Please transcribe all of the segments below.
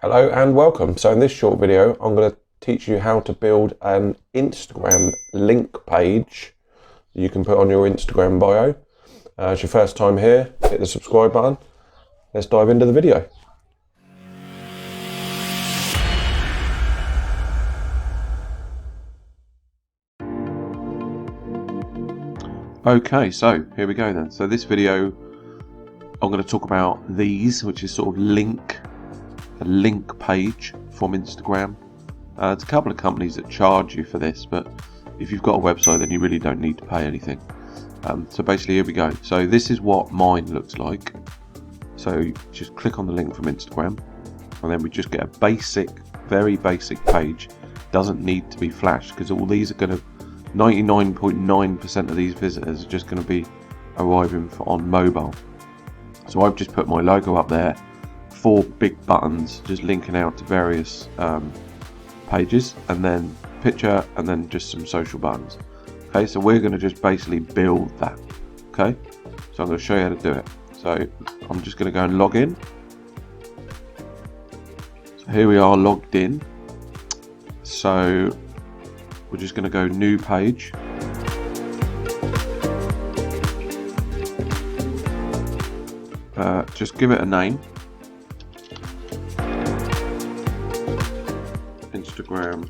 Hello and welcome. So in this short video I'm going to teach you how to build an Instagram link page that you can put on your Instagram bio. It's your first time here, hit the subscribe button. Let's dive into the video. Okay, so here we go then. So this video I'm going to talk about these, which is sort of a link page from Instagram. There's a couple of companies that charge you for this, but if you've got a website then you really don't need to pay anything. So basically here we go. So this is what mine looks like. So just click on the link from Instagram and then we just get a basic, very basic page. Doesn't need to be flashed because all these are going to 99.9% of these visitors are just going to be arriving on mobile. So I've just put my logo up there, 4 big buttons just linking out to various pages, and then picture, and then just some social buttons. Okay, so we're going to just basically build that. Okay, so I'm going to show you how to do it. So I'm just going to go and log in. So here we are logged in. So we're just going to go new page. Just give it a name. Instagram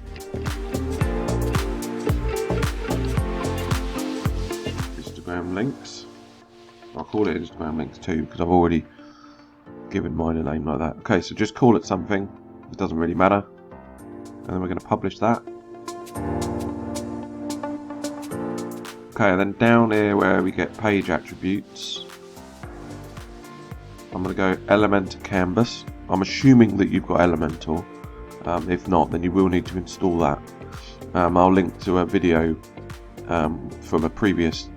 links. I'll call it Instagram links too because I've already given mine a name like that. Okay, so just call it something. It doesn't really matter. And then we're going to publish that. Okay, and then down here where we get page attributes, I'm going to go Elementor Canvas. I'm assuming that you've got Elementor. If not, then you will need to install that. I'll link to a video from a previous,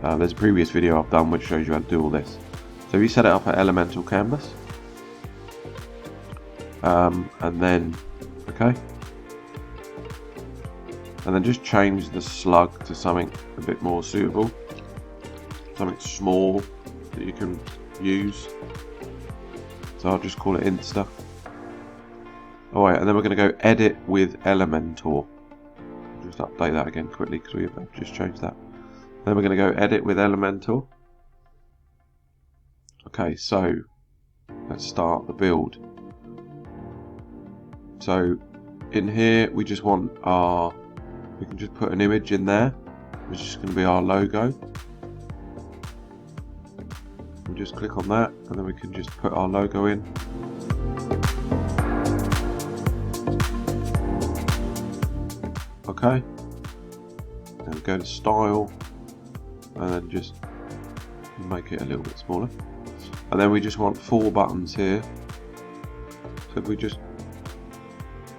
there's a previous video I've done which shows you how to do all this. So you set it up at Elementor Canvas. And then, okay. And then just change the slug to something a bit more suitable. Something small that you can use. So I'll just call it Insta. Alright, and then we're going to go edit with Elementor. Just update that again quickly because we've just changed that. Then we're going to go edit with Elementor. Okay, so let's start the build. So in here we just want we can just put an image in there, which is just going to be our logo. We'll just click on that and then we can just put our logo in. Okay, and go to style and then just make it a little bit smaller, and then we just want 4 buttons here. So if we just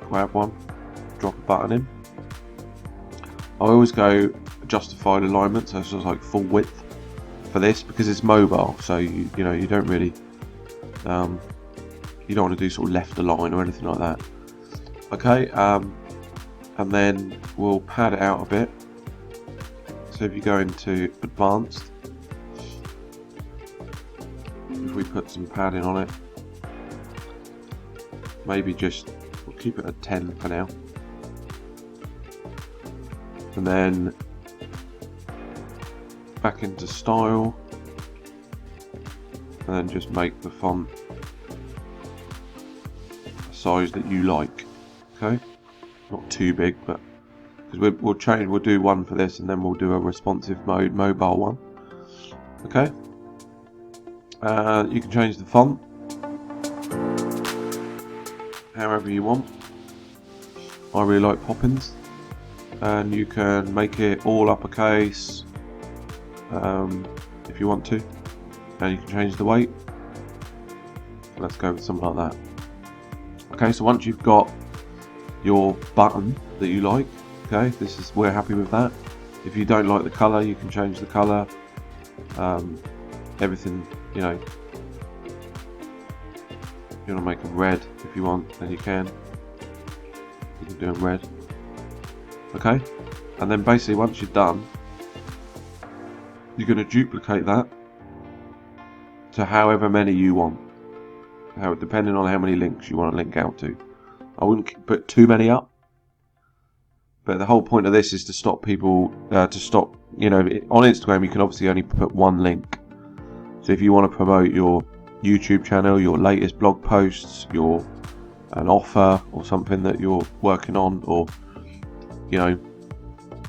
grab one, drop a button in. I always go justified alignment, so it's just like full width for this because it's mobile, so you know you don't really you don't want to do sort of left align or anything like that. Okay, and then we'll pad it out a bit. So if you go into advanced, if we put some padding on it, maybe just we'll keep it at 10 for now, and then back into style, and then just make the font a size that you like. Okay, not too big, but because we'll do one for this and then we'll do a responsive mode mobile one. Okay, you can change the font however you want. I really like Poppins, and you can make it all uppercase if you want to, and you can change the weight. Let's go with something like that. Okay, so once you've got your button that you like, okay, we're happy with that. If you don't like the color, you can change the color. Everything, you know, if you want to make them red if you want, then you can do them red. Okay, and then basically once you're done, you're going to duplicate that to however many you want. depending on how many links you want to link out to. I wouldn't put too many up, but the whole point of this is to stop people, on Instagram you can obviously only put one link. So if you want to promote your YouTube channel, your latest blog posts, an offer or something that you're working on, or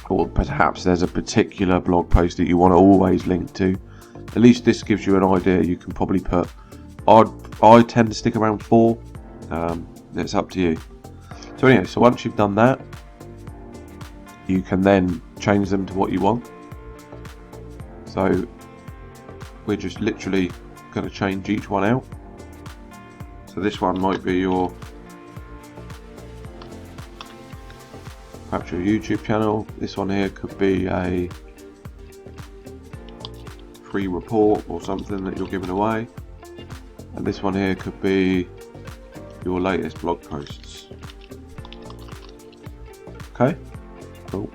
or perhaps there's a particular blog post that you want to always link to, at least this gives you an idea. You can probably put, I tend to stick around 4. It's up to you. So anyway, so once you've done that, you can then change them to what you want. So we're just literally going to change each one out. So this one might be perhaps your YouTube channel. This one here could be a free report or something that you're giving away, and this one here could be your latest blog posts. Okay, cool.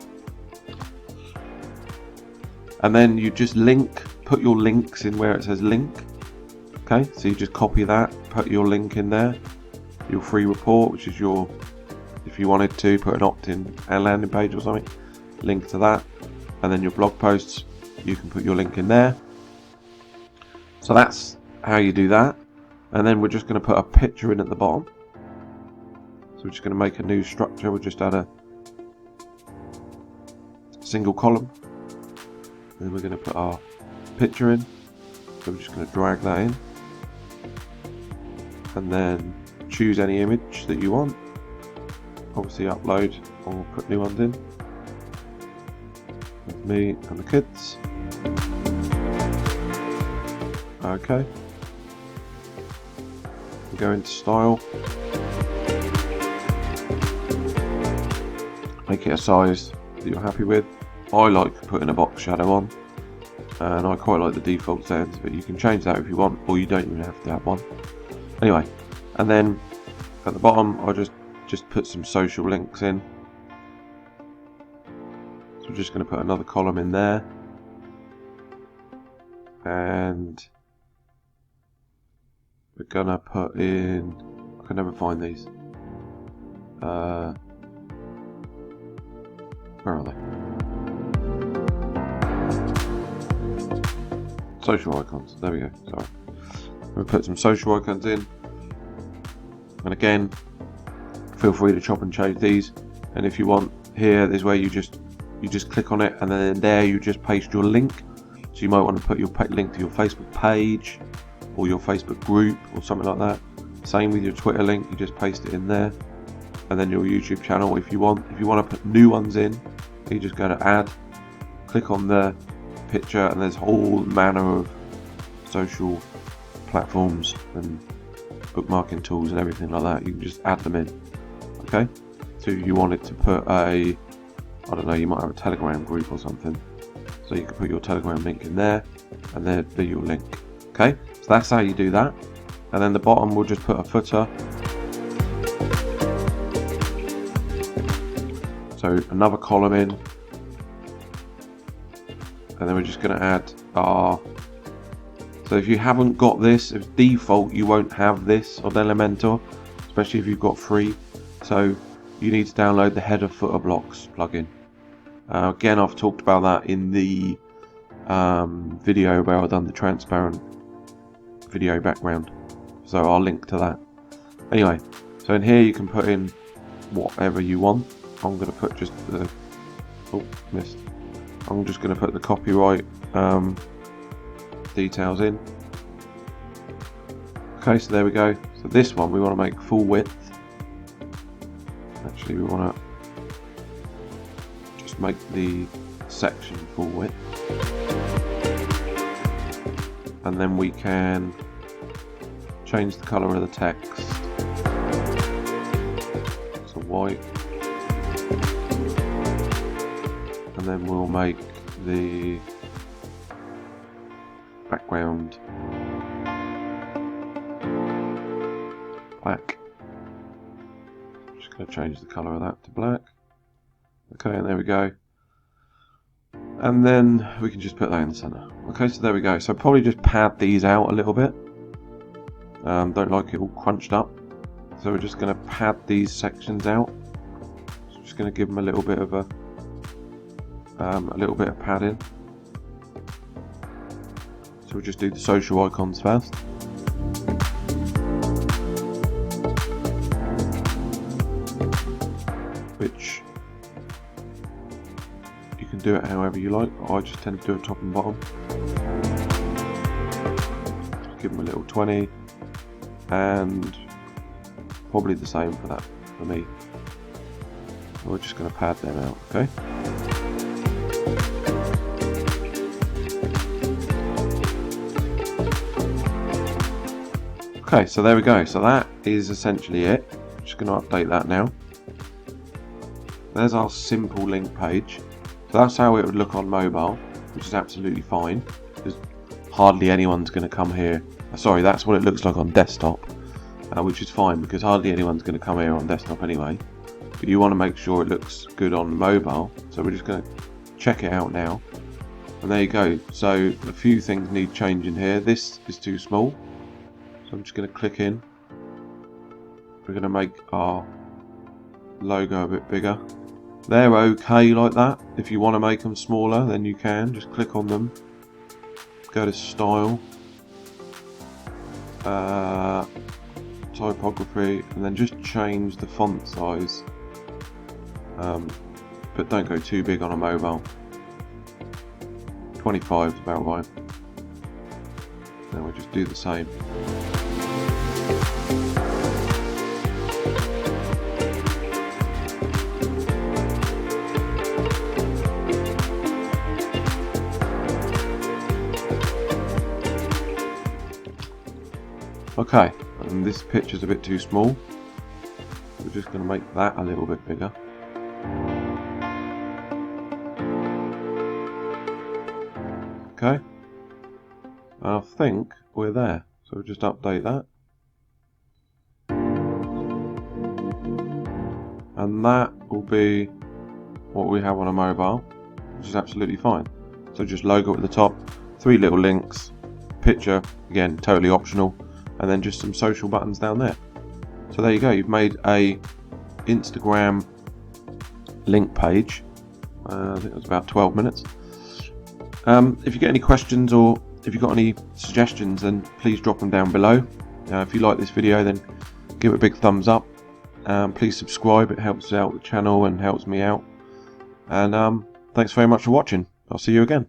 And then you just put your links in where it says link. Okay, so you just copy that, put your link in there, your free report, which is if you wanted to put an opt-in landing page or something, link to that, and then your blog posts, you can put your link in there. So that's how you do that. And then we're just going to put a picture in at the bottom. So we're just going to make a new structure. We'll just add a single column, and we're going to put our picture in. So we're just going to drag that in, and then choose any image that you want. Obviously upload or put new ones in. With me and the kids. Okay. We go into style. Make it a size that you're happy with. I like putting a box shadow on, and I quite like the default settings, but you can change that if you want, or you don't even have to have one. Anyway, and then at the bottom I just put some social links in. So we're just going to put another column in there, and we're going to put in, I can never find these, where are they? Social icons, there we go, sorry. We'll put some social icons in, and again, feel free to chop and change these. And if you want, here is where you just click on it, and then in there you just paste your link. So you might want to put your link to your Facebook page or your Facebook group or something like that. Same with your Twitter link, you just paste it in there. And then your YouTube channel, if you want to put new ones in, you just go to add, click on the picture, and there's a whole manner of social platforms and bookmarking tools and everything like that. You can just add them in. Okay, so if you wanted to put I don't know, you might have a Telegram group or something, so you can put your Telegram link in there, and there'd be your link. Okay, so that's how you do that. And then the bottom we'll just put a footer. So another column in, and then we're just going to add our, so if you haven't got this, if default you won't have this on Elementor, especially if you've got free. So you need to download the header footer blocks plugin. Again, I've talked about that in the video where I've done the transparent video background, so I'll link to that. Anyway, so in here you can put in whatever you want. I'm going to put just the, missed. I'm just going to put the copyright details in. Okay, so there we go. So this one we want to make full width. Actually, we want to just make the section full width, and then we can change the color of the text to white, and then we'll make the background black. Going to change the color of that to black. Okay, and there we go. And then we can just put that in the center. Okay, so there we go. So probably just pad these out a little bit. Don't like it all crunched up, so we're just going to pad these sections out. So just going to give them a little bit of padding. So we'll just do the social icons first. Which you can do it however you like. I just tend to do it top and bottom. Give them a little 20, and probably the same for that for me. We're just going to pad them out, okay? Okay, so there we go. So that is essentially it. I'm just going to update that now. There's our simple link page. So that's how it would look on mobile, which is absolutely fine, because hardly anyone's going to come here. Sorry, that's what it looks like on desktop, which is fine because hardly anyone's going to come here on desktop anyway. But you want to make sure it looks good on mobile, so we're just going to check it out now. And there you go. So a few things need changing here. This is too small, so I'm just going to click in. We're going to make our logo a bit bigger. They're okay like that. If you want to make them smaller, then you can. Just click on them, go to style, typography, and then just change the font size. But don't go too big on a mobile. 25 is about right. Then we'll just do the same. Okay, and this picture's a bit too small. We're just going to make that a little bit bigger. Okay, I think we're there. So we'll just update that. And that will be what we have on a mobile, which is absolutely fine. So just logo at the top, 3 little links, picture, again, totally optional, and then just some social buttons down there. So there you go, you've made a Instagram link page. I think it was about 12 minutes. If you get any questions or if you've got any suggestions, then please drop them down below. If you like this video, then give it a big thumbs up. Please subscribe, it helps out the channel and helps me out. And thanks very much for watching. I'll see you again.